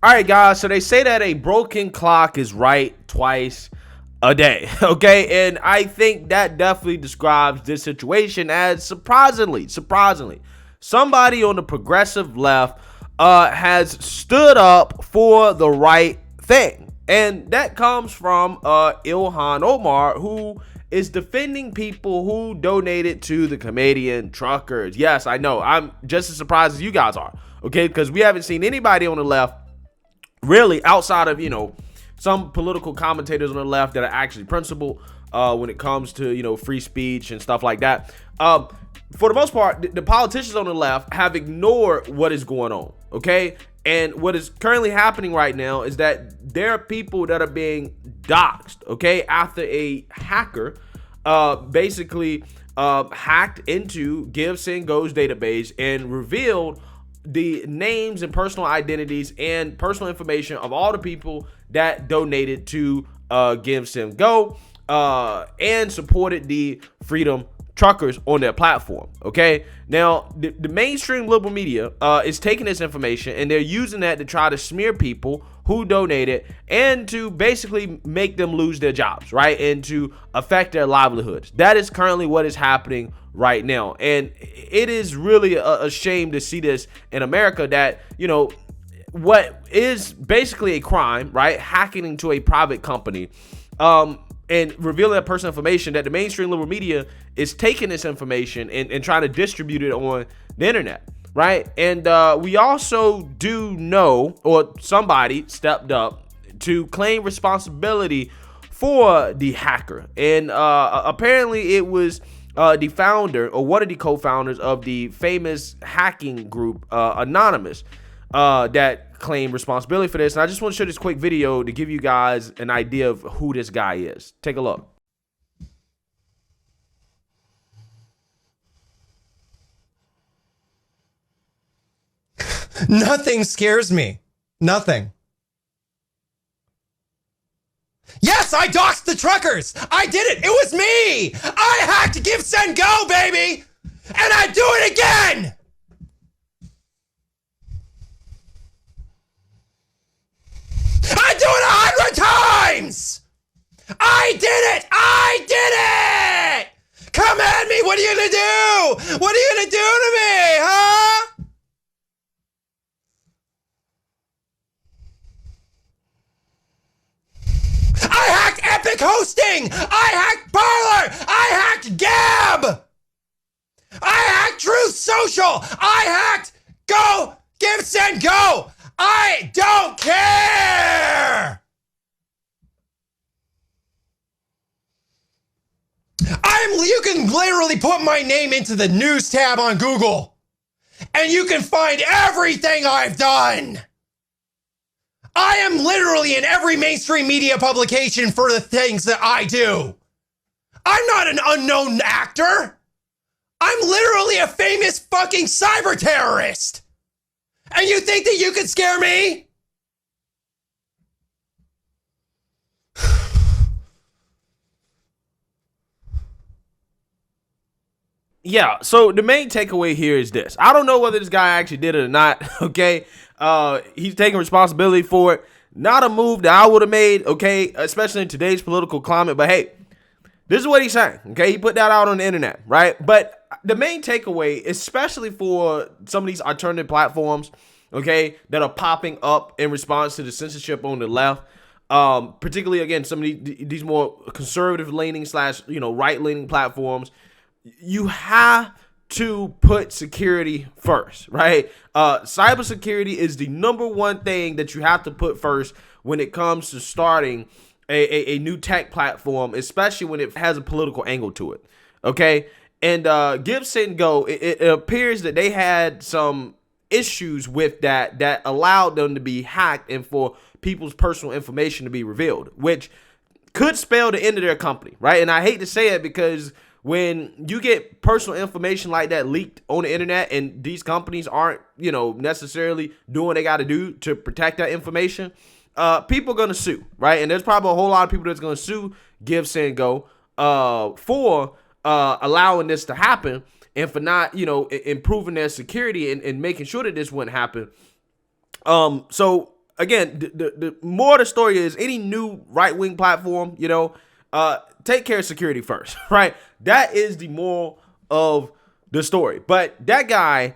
All right, guys. So they say that a broken clock is right twice a day. Okay. And I think that definitely describes this situation as surprisingly, somebody on the progressive left has stood up for the right thing. And that comes from Ilhan Omar, who is defending people who donated to the Canadian truckers. Yes, I know. I'm just as surprised as you guys are. Okay. Because we haven't seen anybody on the left really outside of, some political commentators on the left that are actually principled when it comes to, free speech and stuff like that. For the most part, the politicians on the left have ignored what is going on. Okay. And what is currently happening right now is that there are people that are being doxed. Okay. After a hacker basically hacked into GiveSendGo's database and revealed the names and personal identities and personal information of all the people that donated to GiveSendGo and supported the Freedom Truckers on their platform. Okay, now the mainstream liberal media is taking this information and they're using that to try to smear people who donated and to basically make them lose their jobs, right, and to affect their livelihoods. That is currently what is happening right now, and it is really a shame to see this in America, that what is basically a crime, right, hacking into a private company and revealing that personal information, that the mainstream liberal media is taking this information and trying to distribute it on the internet, right? And we also do know, or somebody stepped up to claim responsibility for the hacker, and apparently it was the founder, or one of the co-founders of the famous hacking group Anonymous, that claimed responsibility for this. And I just want to show this quick video to give you guys an idea of who this guy is. Take a look. Nothing scares me. Nothing. Yes, I doxed the truckers. I did it. It was me. I hacked GiveSendGo, baby. And I do it again. I do it 100 times. I did it. I did it. Come at me. What are you going to do? What are you going to do to me, huh? I hacked Epic Hosting! I hacked Parler! I hacked Gab! I hacked Truth Social! I hacked GiveSendGo! I don't care! You can literally put my name into the news tab on Google, and you can find everything I've done. I am literally in every mainstream media publication for the things that I do. I'm not an unknown actor. I'm literally a famous fucking cyber terrorist. And you think that you can scare me? Yeah, so the main takeaway here is this. I don't know whether this guy actually did it or not, okay? He's taking responsibility for it. Not a move that I would have made, okay, especially in today's political climate. But hey, this is what he's saying, okay? He put that out on the internet, right? But the main takeaway, especially for some of these alternative platforms, okay, that are popping up in response to the censorship on the left, particularly, again, some of these more conservative-leaning / right-leaning platforms, you have to put security first, right? Cybersecurity is the #1 thing that you have to put first when it comes to starting a new tech platform, especially when it has a political angle to it, okay? And GiveSendGo, it appears that they had some issues with that allowed them to be hacked and for people's personal information to be revealed, which could spell the end of their company, right? And I hate to say it, because when you get personal information like that leaked on the internet and these companies aren't, necessarily doing what they got to do to protect that information, people are going to sue, right? And there's probably a whole lot of people that's going to sue GiveSendGo for allowing this to happen and for not, improving their security and making sure that this wouldn't happen. So again, the more the story is, any new right-wing platform, take care of security first, right? That is the moral of the story. But that guy,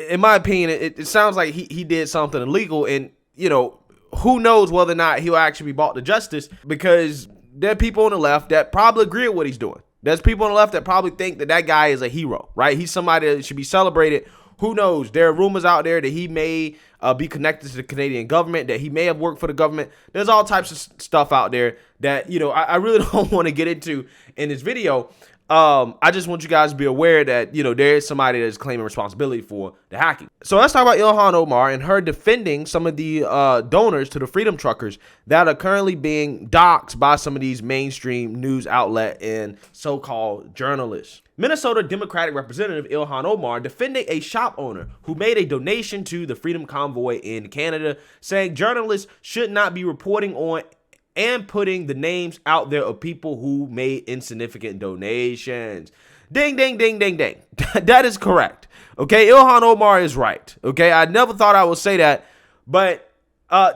in my opinion, it sounds like he did something illegal, and who knows whether or not he'll actually be brought to justice, because there are people on the left that probably agree with what he's doing. There's people on the left that probably think that guy is a hero, right? He's somebody that should be celebrated. Who knows? There are rumors out there that he may be connected to the Canadian government, that he may have worked for the government. There's all types of stuff out there that, I really don't want to get into in this video. I just want you guys to be aware that, there is somebody that is claiming responsibility for the hacking. So let's talk about Ilhan Omar and her defending some of the donors to the Freedom Truckers that are currently being doxxed by some of these mainstream news outlet and so-called journalists. Minnesota Democratic Representative Ilhan Omar defending a shop owner who made a donation to the Freedom Convoy in Canada, saying journalists should not be reporting on and putting the names out there of people who made insignificant donations. Ding, ding, ding, ding, ding. That is correct. Okay, Ilhan Omar is right. Okay, I never thought I would say that, but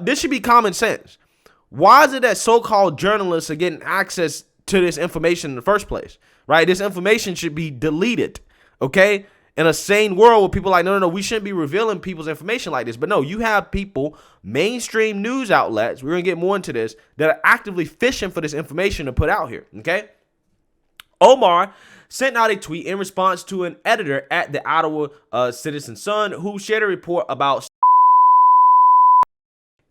this should be common sense. Why is it that so-called journalists are getting access to this information in the first place, right? This information should be deleted, okay? In a sane world where people are like, no, we shouldn't be revealing people's information like this. But no, you have people, mainstream news outlets, we're going to get more into this, that are actively fishing for this information to put out here, okay? Omar sent out a tweet in response to an editor at the Ottawa Citizen Sun who shared a report about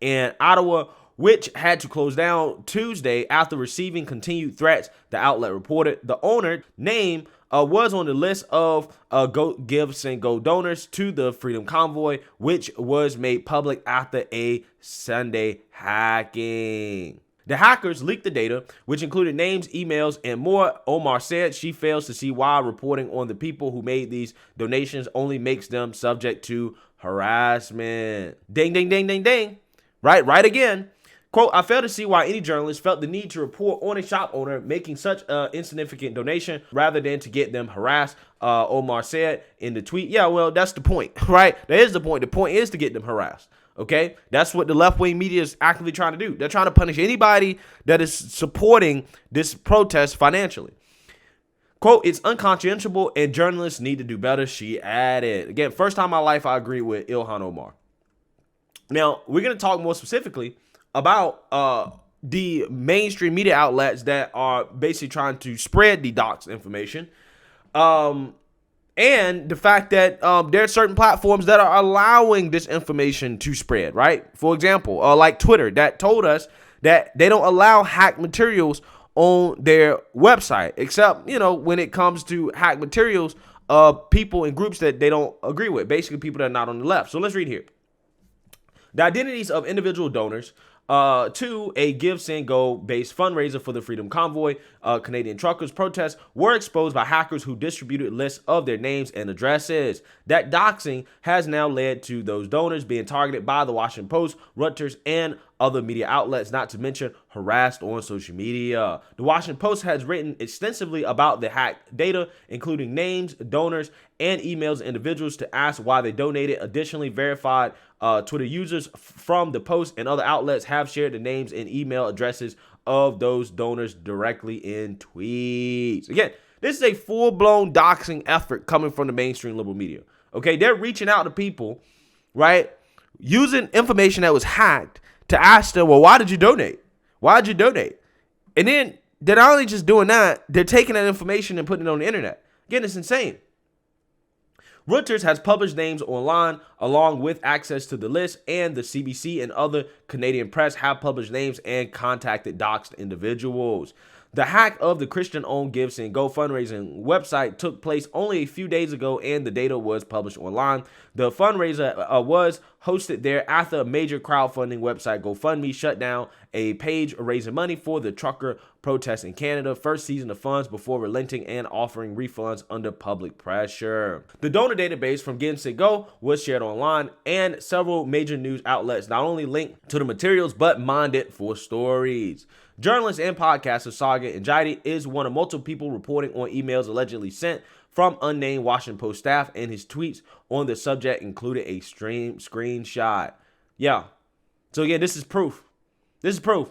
in Ottawa, which had to close down Tuesday after receiving continued threats, the outlet reported. The owner name was on the list of GiveSendGo donors to the Freedom Convoy, which was made public after a Sunday hacking. The hackers leaked the data, which included names, emails, and more. Omar said she fails to see why reporting on the people who made these donations only makes them subject to harassment. Ding, ding, ding, ding, ding. Right again. Quote, I fail to see why any journalist felt the need to report on a shop owner making such an insignificant donation rather than to get them harassed, Omar said in the tweet. Yeah, well, that's the point, right? That is the point. The point is to get them harassed, okay? That's what the left-wing media is actively trying to do. They're trying to punish anybody that is supporting this protest financially. Quote, it's unconscionable and journalists need to do better, she added. Again, first time in my life I agree with Ilhan Omar. Now, we're going to talk more specifically about the mainstream media outlets that are basically trying to spread the doxed information, and the fact that there are certain platforms that are allowing this information to spread, right? For example, like Twitter, that told us that they don't allow hacked materials on their website, except, when it comes to hacked materials, people in groups that they don't agree with, basically people that are not on the left. So let's read here. The identities of individual donors to a GiveSendGo based fundraiser for the Freedom Convoy Canadian truckers protest were exposed by hackers who distributed lists of their names and addresses. That doxing has now led to those donors being targeted by the Washington Post, Reuters, and other media outlets, not to mention harassed on social media. The Washington Post has written extensively about the hacked data, including names, donors, and emails of individuals to ask why they donated. Additionally, verified Twitter users from the Post and other outlets have shared the names and email addresses of those donors directly in tweets. Again, this is a full-blown doxing effort coming from the mainstream liberal media. Okay, they're reaching out to people, right, using information that was hacked to ask them, well, why did you donate? Why did you donate? And then they're not only just doing that, they're taking that information and putting it on the internet. Again, it's insane. Reuters has published names online along with access to the list, and the CBC and other Canadian press have published names and contacted doxed individuals. The hack of the Christian-owned GiveSendGo fundraising website took place only a few days ago, and the data was published online. The fundraiser was hosted there after a major crowdfunding website, GoFundMe, shut down a page raising money for the trucker protest in Canada, first season of funds before relenting and offering refunds under public pressure. The donor database from GiveSendGo was shared online, and several major news outlets not only linked to the materials but mined it for stories. Journalist and podcaster Saga Njidi is one of multiple people reporting on emails allegedly sent from unnamed Washington Post staff, and his tweets on the subject included a screenshot. Yeah, So again, this is proof. This is proof.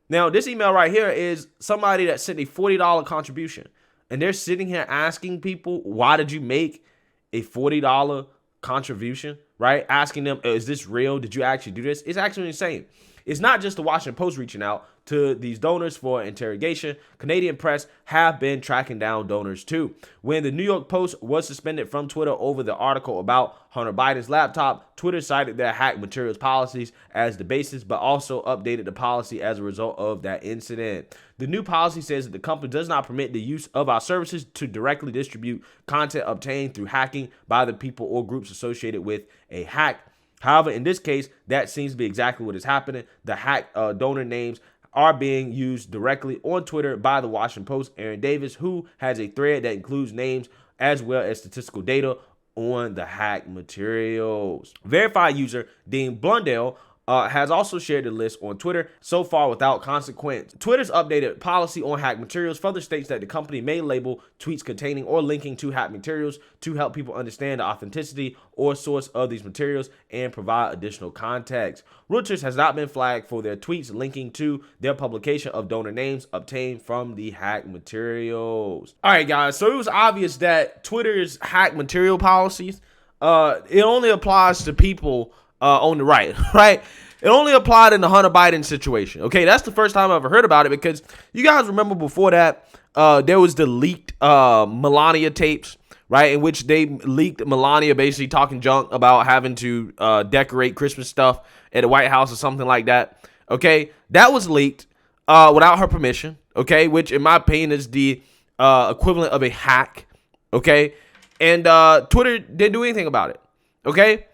Now, this email right here is somebody that sent a $40 contribution. And they're sitting here asking people, why did you make a $40 contribution, right? Asking them, is this real? Did you actually do this? It's actually insane. It's not just the Washington Post reaching out to these donors for interrogation. Canadian press have been tracking down donors too. When the New York Post was suspended from Twitter over the article about Hunter Biden's laptop, Twitter cited their hack materials policies as the basis, but also updated the policy as a result of that incident. The new policy says that the company does not permit the use of our services to directly distribute content obtained through hacking by the people or groups associated with a hack. However, in this case, that seems to be exactly what is happening. The hacked donor names are being used directly on Twitter by the Washington Post. Aaron Davis, who has a thread that includes names as well as statistical data on the hack materials. Verified user Dean Blundell has also shared the list on Twitter, so far without consequence. Twitter's updated policy on hack materials further states that the company may label tweets containing or linking to hack materials to help people understand the authenticity or source of these materials and provide additional context. Reuters has not been flagged for their tweets linking to their publication of donor names obtained from the hack materials. All right, guys, so it was obvious that Twitter's hack material policies, it only applies to people on the right, right? It only applied in the Hunter Biden situation. Okay, that's the first time I ever heard about it, because you guys remember before that, there was the leaked Melania tapes, right? In which they leaked Melania basically talking junk about having to decorate Christmas stuff at the White House or something like that. Okay, that was leaked without her permission. Okay, which in my opinion is the equivalent of a hack. Okay, and Twitter didn't do anything about it. Okay.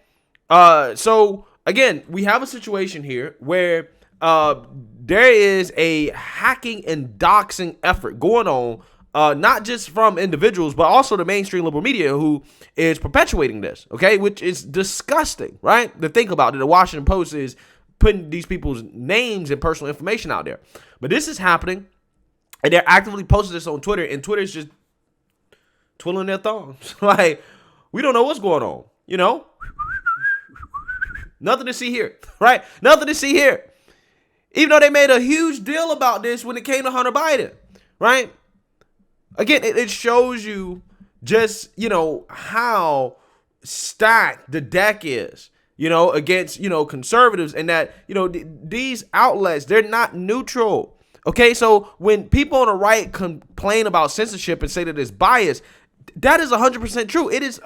So again, we have a situation here where there is a hacking and doxing effort going on, not just from individuals, but also the mainstream liberal media who is perpetuating this, okay, which is disgusting, right? To think about it, the Washington Post is putting these people's names and personal information out there. But this is happening, and they're actively posting this on Twitter, and Twitter's just twiddling their thumbs. Like, we don't know what's going on, you know? Nothing to see here, right? Nothing to see here. Even though they made a huge deal about this when it came to Hunter Biden, right? Again, it shows you just, you know, how stacked the deck is, you know, against, you know, conservatives, and that, you know, these outlets, they're not neutral. Okay, so when people on the right complain about censorship and say that it's biased, that is 100% true. It is,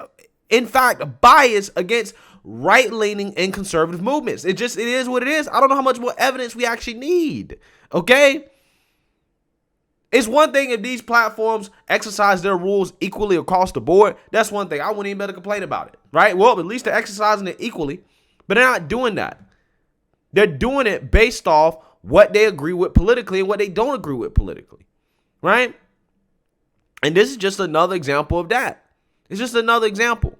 in fact, bias against right-leaning and conservative movements. It is what it is. I don't know how much more evidence we actually need. Okay? It's one thing if these platforms exercise their rules equally across the board. That's one thing. I wouldn't even better complain about it. Right? Well, at least they're exercising it equally. But they're not doing that. They're doing it based off what they agree with politically and what they don't agree with politically. Right? And this is just another example of that. It's just another example.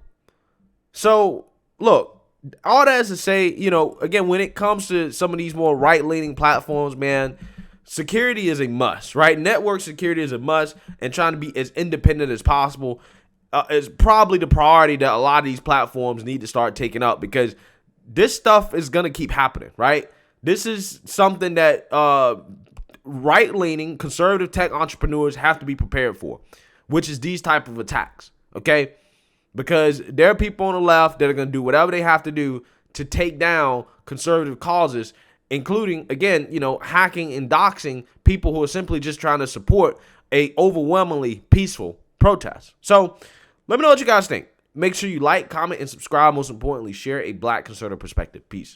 So, look, all that is to say, you know, again, when it comes to some of these more right-leaning platforms, man, security is a must, right? Network security is a must, and trying to be as independent as possible is probably the priority that a lot of these platforms need to start taking up, because this stuff is going to keep happening, right? This is something that right-leaning conservative tech entrepreneurs have to be prepared for, which is these type of attacks, okay? Because there are people on the left that are going to do whatever they have to do to take down conservative causes, including, again, you know, hacking and doxing people who are simply just trying to support a overwhelmingly peaceful protest. So let me know what you guys think. Make sure you like, comment, and subscribe. Most importantly, share a Black conservative perspective. Peace.